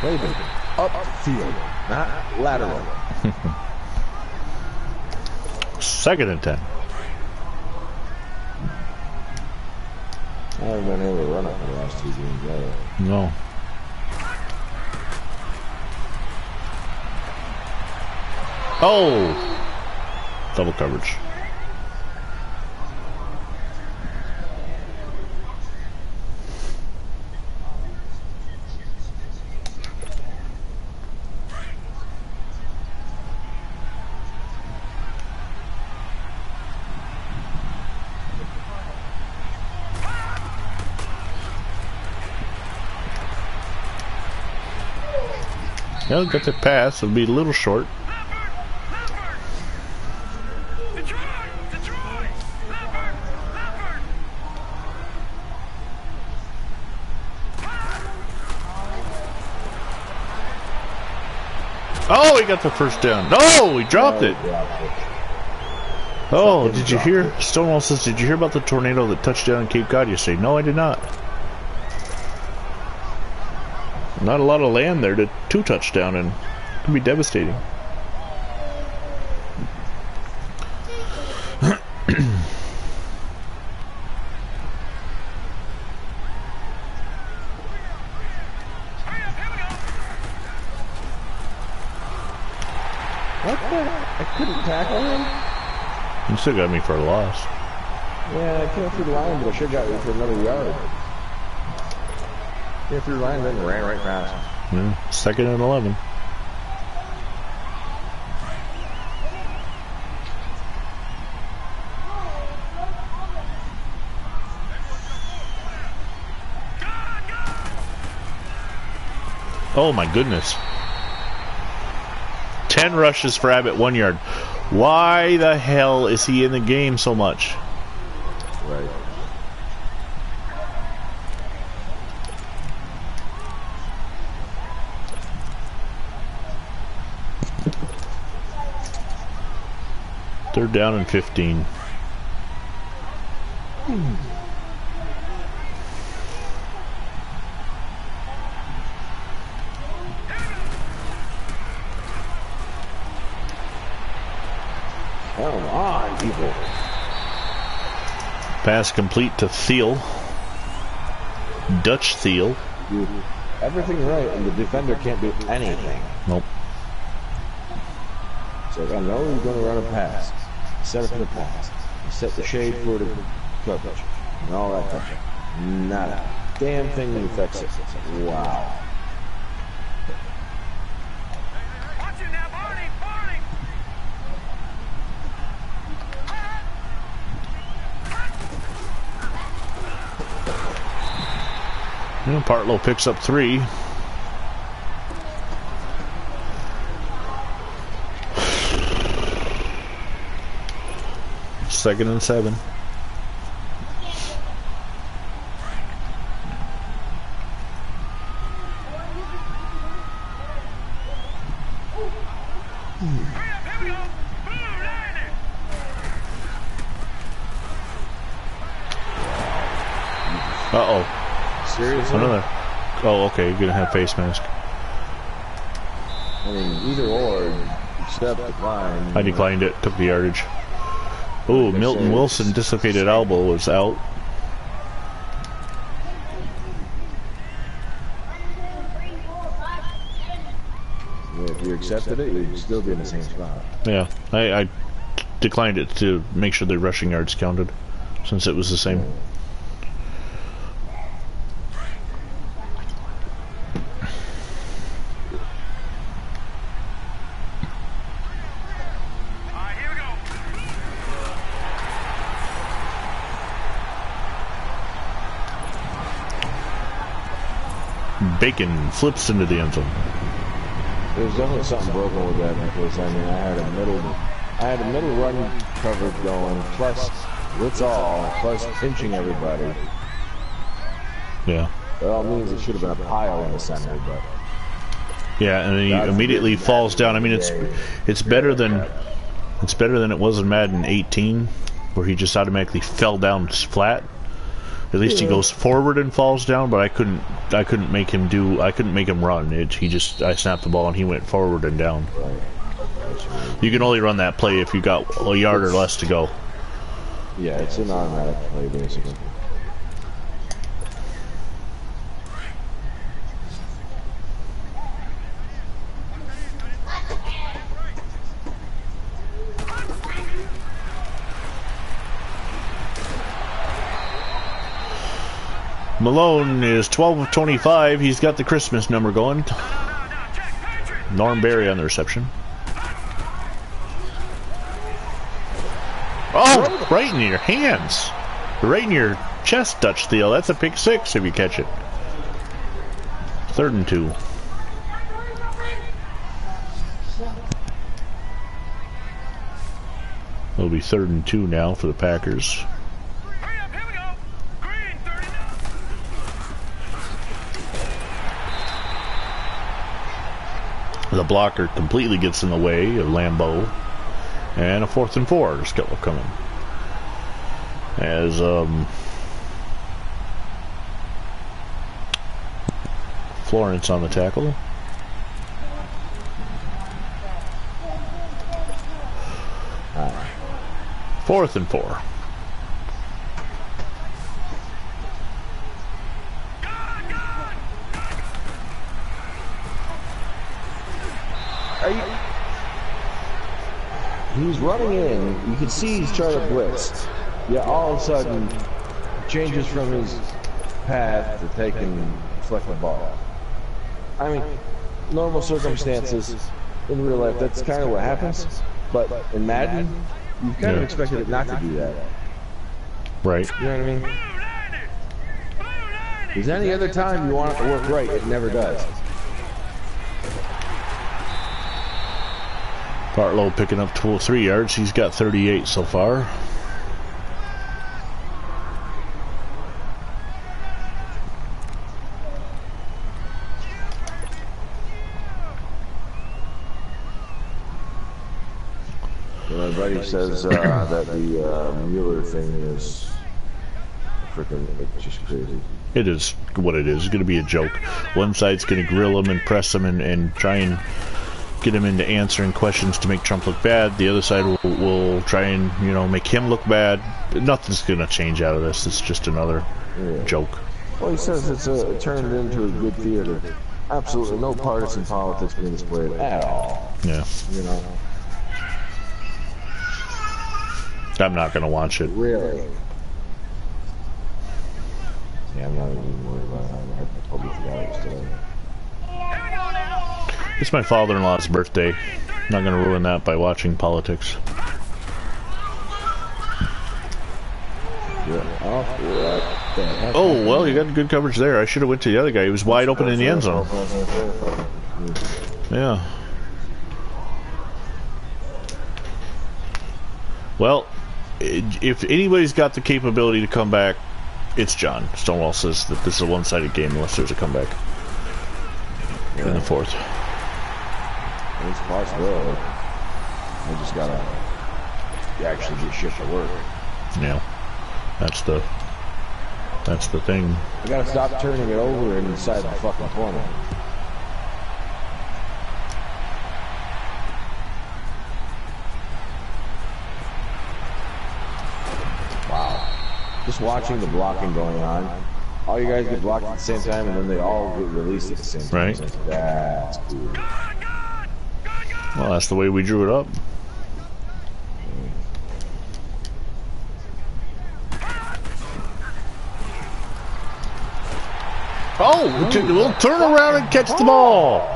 Raven, upfield, not lateral. 2nd and 10. I haven't been able to run it for the last 2 games either. No. Oh! Double coverage. Yeah, got the pass. It'll be a little short. Oh, he got the 1st down. No, he dropped it. Oh, did you hear? Stonewall says, did you hear about the tornado that touched down in Cape Cod yesterday? No, I did not. Not a lot of land there to 2 touchdown, and it can be devastating. What the? I couldn't tackle him? You still got me for a loss. Yeah, I came through the line, but I should have got you for another yard. Came through the line, then ran right past him. Yeah, 2nd and 11. Oh my goodness. 10 rushes for Abbott, 1 yard. Why the hell is he in the game so much? Right. Third down and 15. Come on, people. Pass complete to Thiel. Dutch Thiel. Do everything right, and the defender can't do anything. Nope. So I know you're going to run a pass. Set up for the pass. You set the shade for the coverage. And all that stuff. Not a damn thing that affects it. Wow. Watch it now, Barney! Barney! Partlow picks up 3. Second and 7. Uh-oh. Seriously? Another. Oh, okay. You're gonna have face mask. I mean, either or, except decline. I declined it. Took the yardage. Oh, Milton Wilson dislocated elbow was out. Yeah, if you accepted it, you'd still be in the same spot. Yeah, I declined it to make sure the rushing yards counted, since it was the same. Bacon flips into the end zone. There's definitely something broken with that because I mean I had a middle run coverage going, plus blitz all, plus pinching everybody. Yeah. That all means it should have been a pile in the center, but yeah, and then he immediately falls down. I mean, it's better than it was in Madden 18, where he just automatically fell down flat. At least he goes forward and falls down, but I couldn't make him run. I snapped the ball and he went forward and down. You can only run that play if you got a yard or less to go. Yeah, it's an automatic play basically. Malone is 12 of 25. He's got the Christmas number going. Norm Berry on the reception. Oh, right in your hands. Right in your chest, Dutch Thiel. That's a pick 6 if you catch it. 3rd and 2. It'll be 3rd and 2 now for the Packers. The blocker completely gets in the way of Lambeau. And a 4th and 4 is coming. As Florence on the tackle. Fourth and 4. He's running in. You can see he's trying to blitz. Yeah, all of a sudden, changes from his path to taking deflect the ball. I mean, normal circumstances in real life, that's kind of what happens. But in Madden, you kind of expected it not to do that. Right. You know what I mean? Because any other time you want it to work right, it never does. Bartlow picking up 3 yards. He's got 38 so far. My buddy says that the Mueller thing is freaking just crazy. It is what it is. It's going to be a joke. One side's going to grill him and press him and try and get him into answering questions to make Trump look bad. The other side will try and, you know, make him look bad. Nothing's going to change out of this. It's just another joke. Well, he says it's turned into a good theater. Absolutely no partisan politics being displayed at all. Yeah. You know. I'm not going to watch it. Really? Yeah, I'm not even worried about it. I totally forgot it was today. It's my father-in-law's birthday. I'm not going to ruin that by watching politics. Oh, well, you got good coverage there. I should have went to the other guy. He was wide open in the end zone. Yeah. Well, if anybody's got the capability to come back, it's John. Stonewall says that this is a one-sided game unless there's a comeback in the fourth. It's possible. I just gotta actually get shit to work. Yeah, that's the thing. I gotta stop turning it over inside the fucking corner. Wow. Just watching the blocking going on. All you guys get blocked at the same time, and then they all get released at the same time. Right. So that's cool. Well, that's the way we drew it up. Oh, we'll turn around and catch the ball.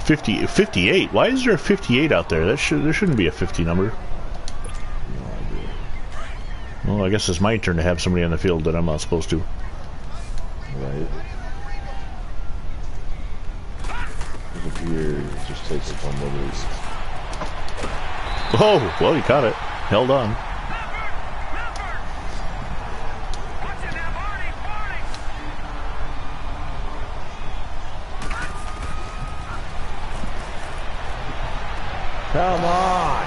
58. Why is there a 58 out there? There shouldn't be a 50 number. Well, I guess it's my turn to have somebody on the field that I'm not supposed to. Right. Look here, just takes it on liberties. Oh, well, you caught it. Held on. Come on!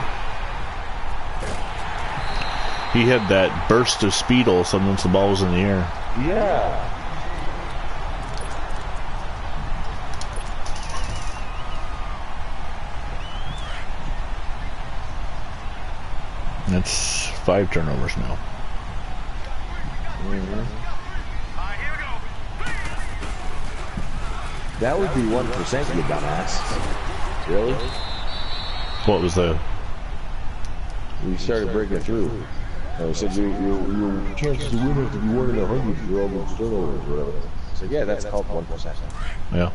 He had that burst of speed all of a sudden once the ball was in the air. Yeah. That's 5 turnovers now. That would be 1%, you dumbass. Really? What was the... We started breaking through. I said your chances of winning have to be 1 in 100 for all those turnovers or whatever. So yeah, that's called 1%. Yeah.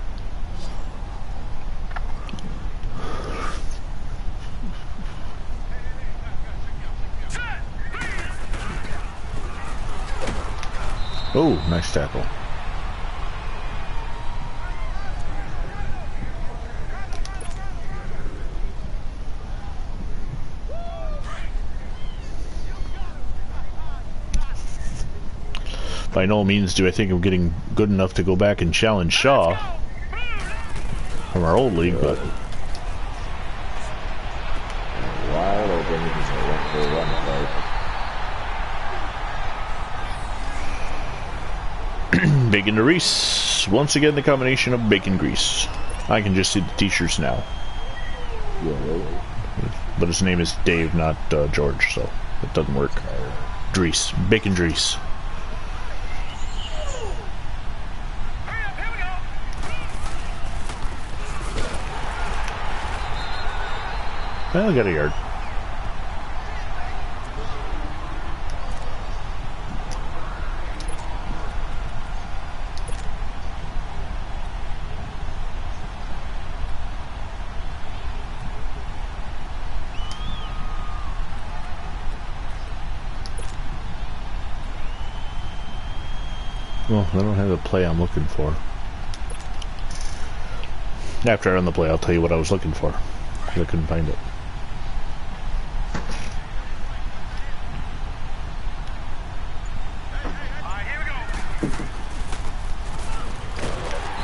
Oh, nice tackle. By no means do I think I'm getting good enough to go back and challenge Shaw from our old league, but Wide open, he's a run fight. Bacon to Reese. Once again, the combination of bacon grease. I can just see the t-shirts now. Yeah, right? But his name is Dave, not George, so it doesn't work. Drees. Bacon Drees. Well, I got a yard. Well, I don't have the play I'm looking for. After I run the play, I'll tell you what I was looking for. I couldn't find it.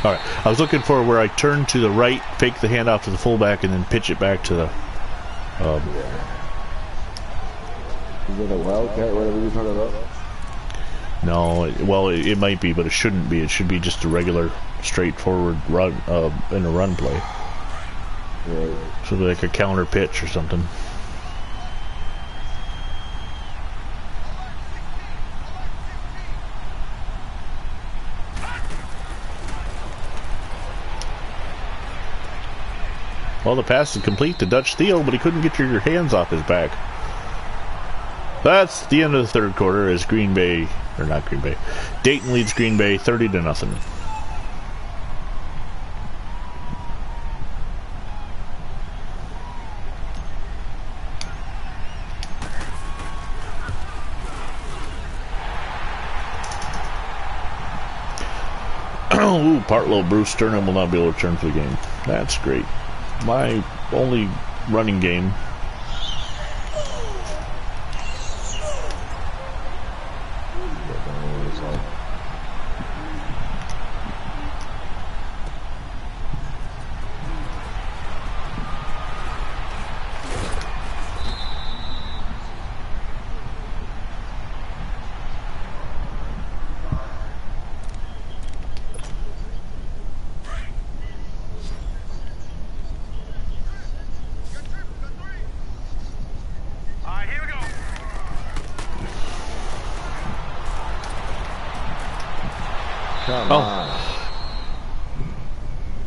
Alright, I was looking for where I turn to the right, fake the handoff to the fullback, and then pitch it back to the... Is it a wildcat, whatever you're talking about? No, well, it might be, but it shouldn't be. It should be just a regular, straightforward run in a run play. Right. So like a counter pitch or something. Well, the pass is complete to Dutch Thiel, but he couldn't get your hands off his back. That's the end of the third quarter as Green Bay, or not Green Bay, Dayton leads Green Bay 30-0. Ooh, Partlow, Bruce Sternum will not be able to return for the game. That's great. My only running game.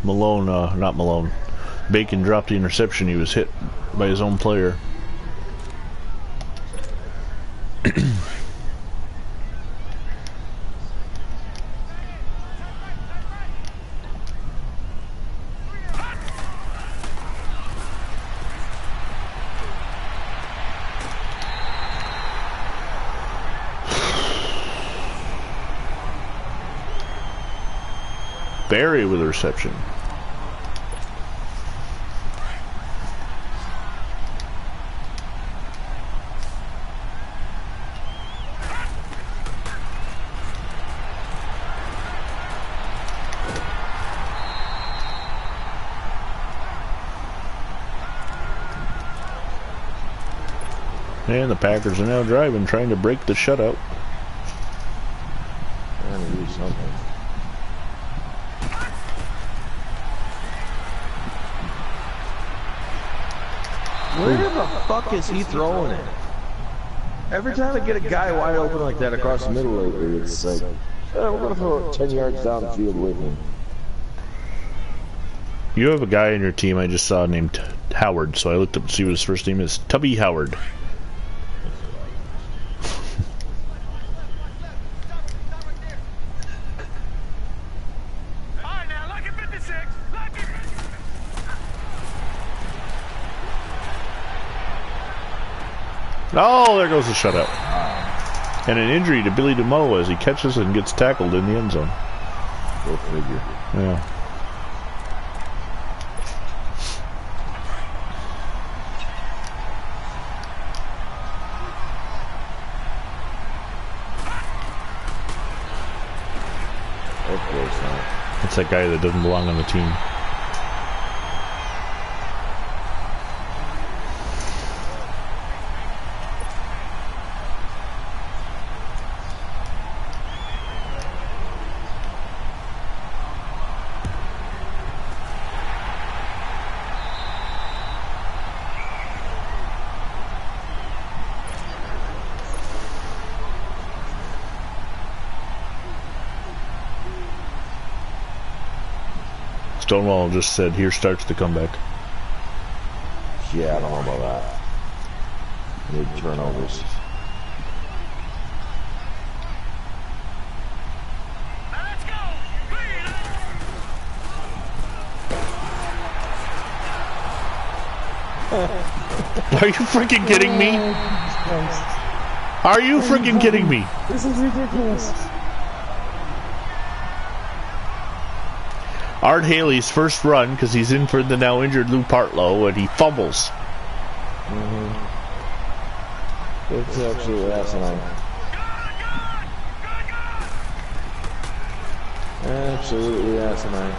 Malone, not Malone. Bacon dropped the interception. He was hit by his own player. Barry with a reception. And the Packers are now driving, trying to break the shutout. Trying to do something. Where the fuck is he throwing it? Every time I get a guy wide open like that across the middle lately, it's like, we're going to throw it 10 yards down the field with him. You have a guy in your team I just saw named Howard, so I looked up to see what his first name is. Tubby Howard. Oh, there goes the shutout. And an injury to Billy DeMoe as he catches and gets tackled in the end zone. Go figure. Yeah. Of course not. That's that guy that doesn't belong on the team. Stonewall just said, here starts the comeback. Yeah, I don't know about that. Need turnovers. Let's go. Clean. Are you freaking kidding me? Are you freaking kidding me? This is ridiculous. Art Haley's first run, because he's in for the now injured Lou Partlow, and he fumbles. It's absolutely asinine. Absolutely asinine.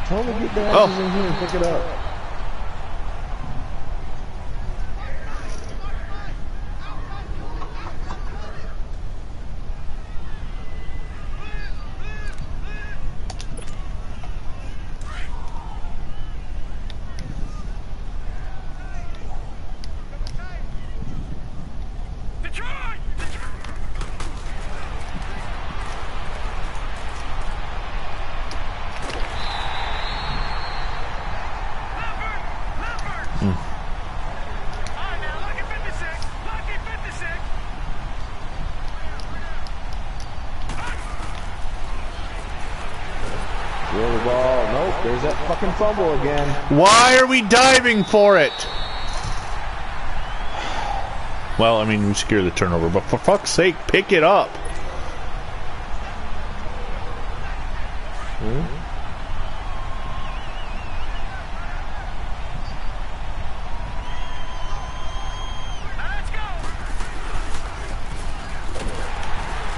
Tell me to get their asses in here and pick it up. Throw the ball. Nope, there's that fucking fumble again. Why are we diving for it? Well, I mean, we secure the turnover, but for fuck's sake, pick it up.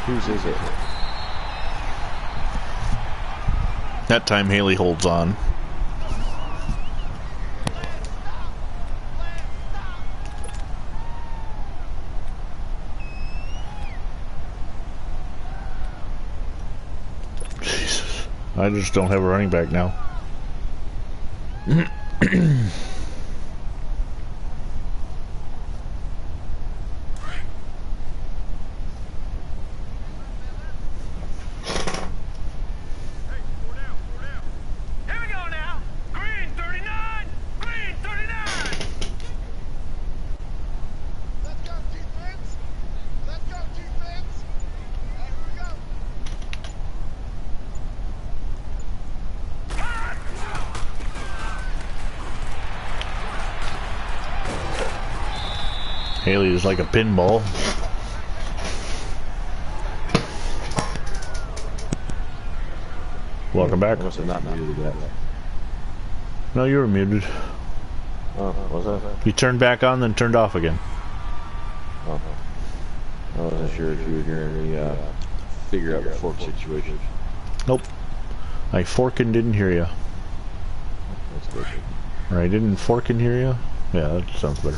Whose is it? That time Haley holds on. Jesus. I just don't have a running back now. Haley is like a pinball. Welcome back. I must have not muted that. No, you were muted. Oh, was that? You turned back on, then turned off again. Oh. I wasn't sure if you were hearing me figure out the fork situation. Nope. I forkin' didn't hear you. That's good. Or I didn't forkin' hear you? Yeah, that sounds better.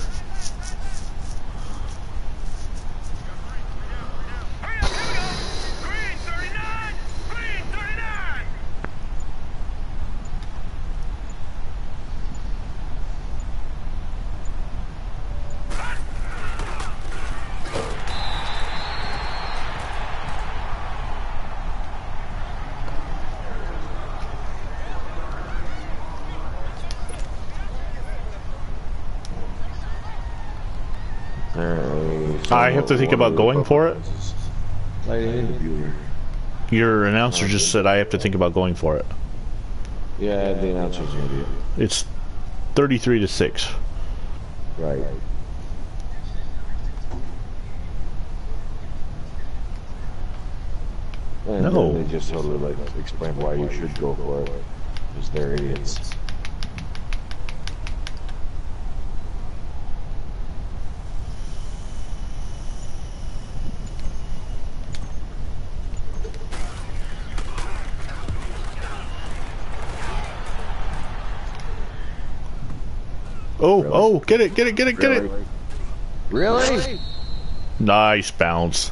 I have to think about going for it. Your announcer just said I have to think about going for it. Yeah, the announcer's an idiot. It's 33-6. Right. And No. they just totally like explain why you should go for it. Because they're idiots. Oh, Really? oh, get it, get it, get it, get it. Really? Nice bounce.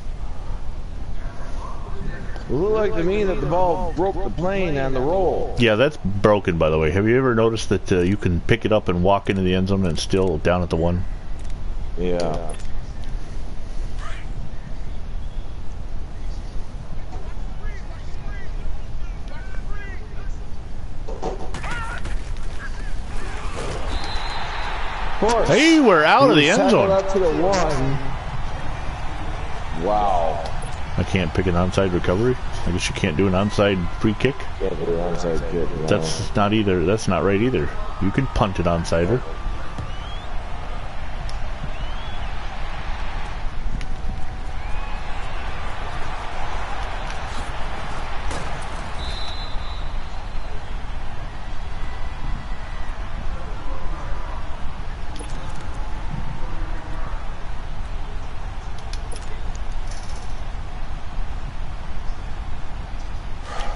It looked like to me that the ball broke the plane on the roll. Yeah, that's broken, by the way. Have you ever noticed that you can pick it up and walk into the end zone and it's still down at the 1? Yeah. Hey, we're out of the end zone. Up to the 1. Wow. I can't pick an onside recovery. I guess you can't do an onside free kick. Yeah, the onside kick. No. That's not either. That's not right either. You can punt it onside.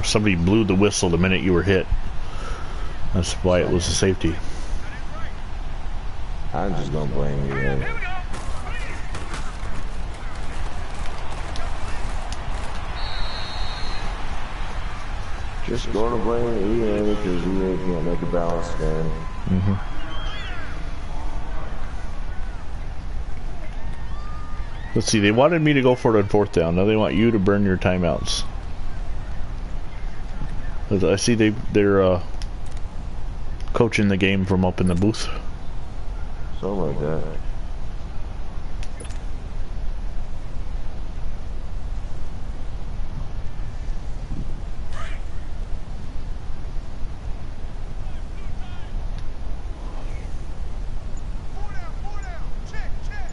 Somebody blew the whistle the minute you were hit. That's why it was a safety. I'm just gonna blame you. Here we go. Just gonna blame Ian because he can't make a balance stand. Let's see. They wanted me to go for it on 4th down. Now they want you to burn your timeouts. I see they're coaching the game from up in the booth. Something like that.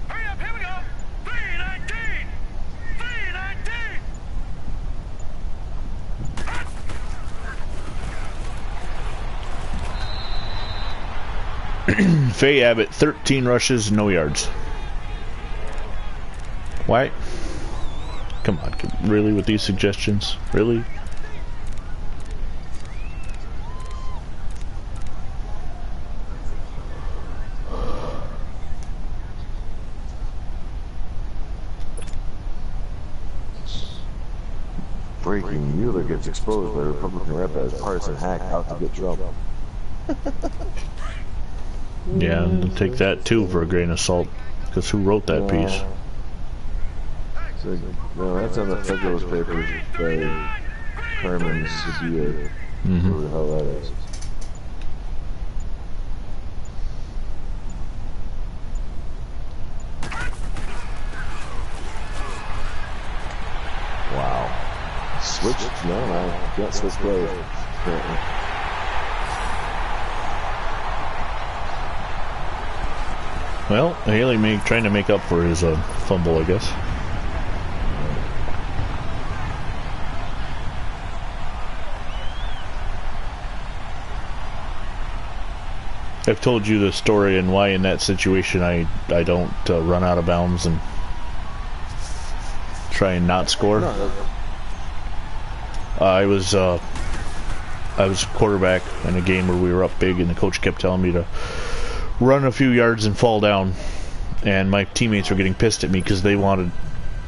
Hurry up, here we go. 319. 319. Faye Abbott, 13 rushes, no yards. Why? Come on, really with these suggestions? Really? Breaking, Mueller gets exposed by Republican rep as partisan hack out to get Trump. Yeah, and take that too for a grain of salt. Because who wrote that piece? So, no, that's on the Federalist Papers by Carmen Sevilla. Who the hell that is. Wow. Switch? No, I can't switch plays. Apparently. Well, Haley trying to make up for his fumble, I guess. I've told you the story and why in that situation I don't run out of bounds and try and not score. I was quarterback in a game where we were up big and the coach kept telling me to run a few yards and fall down, and my teammates were getting pissed at me because they wanted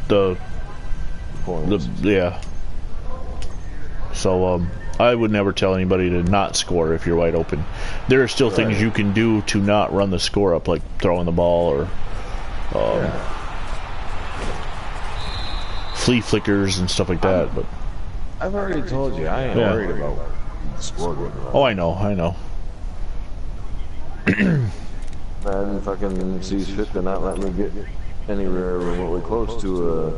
the yeah. So I would never tell anybody to not score if you're wide open. There are still things you can do to not run the score up, like throwing the ball or flea flickers and stuff like that. But I've already told you, I ain't worried about the score getting wrong. oh, I know. Man fucking sees fit to not let me get anywhere remotely close to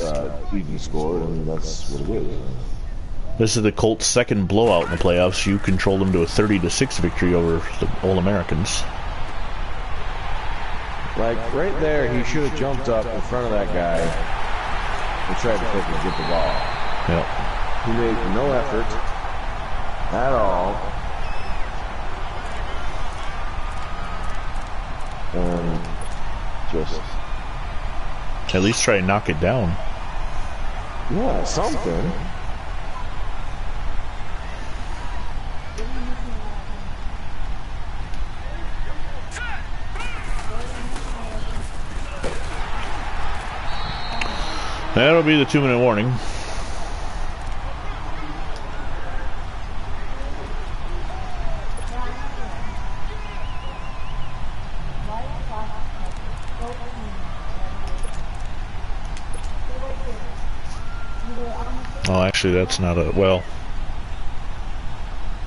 a even score, and that's what it is. This is the Colts' second blowout in the playoffs. You controlled them to a 30-6 victory over the All-Americans. Like, right there, he should have jumped up in front of that guy and tried to fucking get the ball. Yep. He made no effort at all. And just... At least try and knock it down. yeah, something. That'll be the 2-minute warning. Oh, actually, that's not a... Well,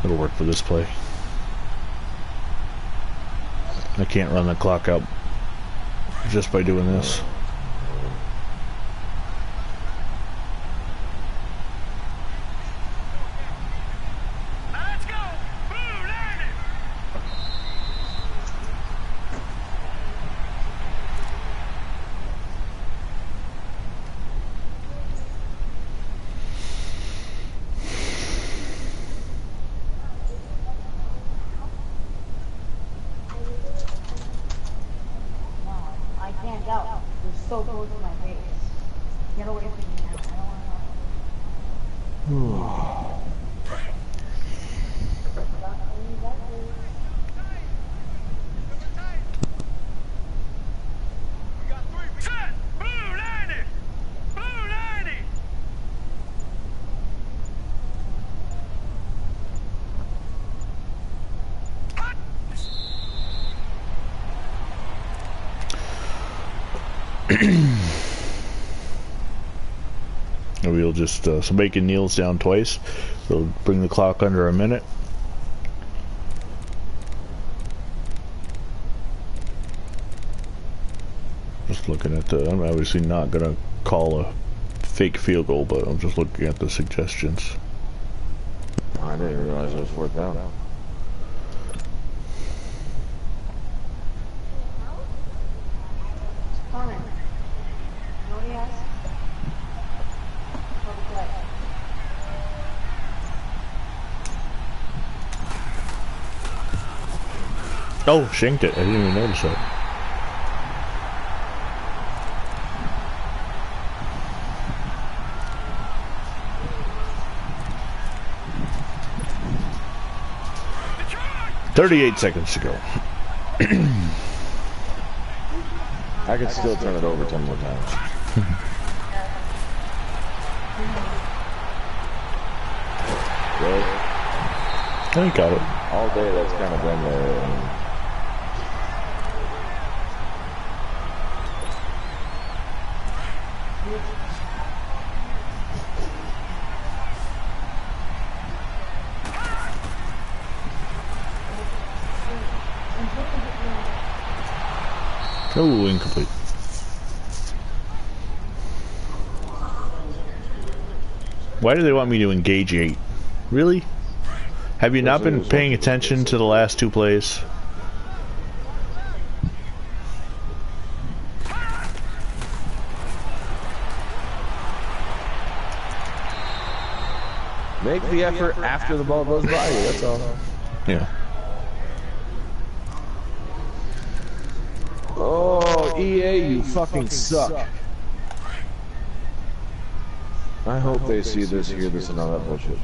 it'll work for this play. I can't run the clock out just by doing this. Let's go. Blue landing. I can't go. You're so close to my face. Get away from me now. I don't want Set. Blue landing. Blue landing. We'll just, so Bacon kneels down twice. We'll bring the clock under a minute. Just looking at the, I'm obviously not going to call a fake field goal, but I'm just looking at the suggestions. I didn't realize it was 4th down. Connor. Nobody else? Oh, shanked it. I didn't even notice that. Detroit. 38 seconds to go. I could still turn it over 10 more times. Really? I got it. All day that's kind of been there. Oh, incomplete. Why do they want me to engage 8? Really? Have you not been paying attention to the last 2 plays? Make the effort after the ball goes by you, that's all. Yeah. Oh, EA, you fucking suck. I hope they see this, hear this, and all that bullshit.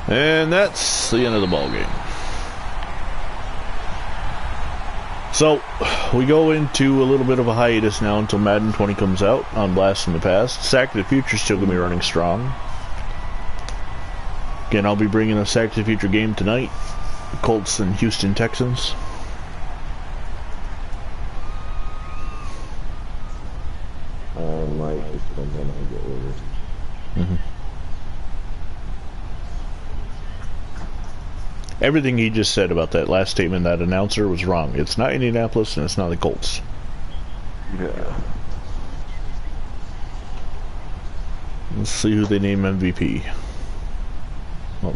And that's the end of the ball game. So, we go into a little bit of a hiatus now until Madden 20 comes out on Blast from the Past. Sack to the Future is still going to be running strong. Again, I'll be bringing a Sack to the Future game tonight. Colts and Houston Texans. Like, it depends on how you get orders. Everything he just said about that last statement, that announcer, was wrong. It's not Indianapolis and it's not the Colts. Yeah. Let's see who they name MVP. Well,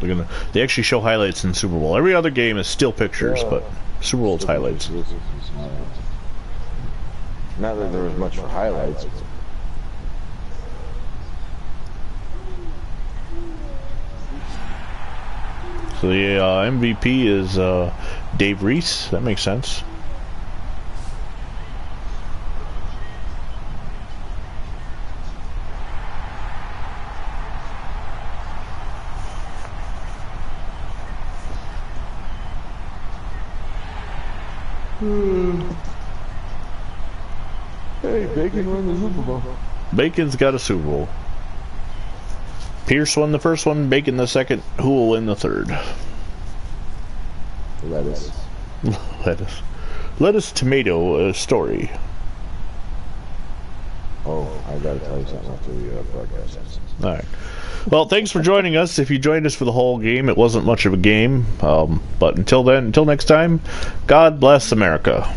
they actually show highlights in Super Bowl. Every other game is still pictures, but Super Bowl is highlights. Not that there was much for highlights. So the MVP is Dave Reese. That makes sense. Hey, Bacon won the Super Bowl. Bacon's got a Super Bowl. Pierce won the first one, Bacon the second. Who will win the third? Lettuce. Lettuce tomato story. Oh, I gotta tell you something after the broadcast. All right. Well, thanks for joining us. If you joined us for the whole game, it wasn't much of a game. But until then, until next time, God bless America.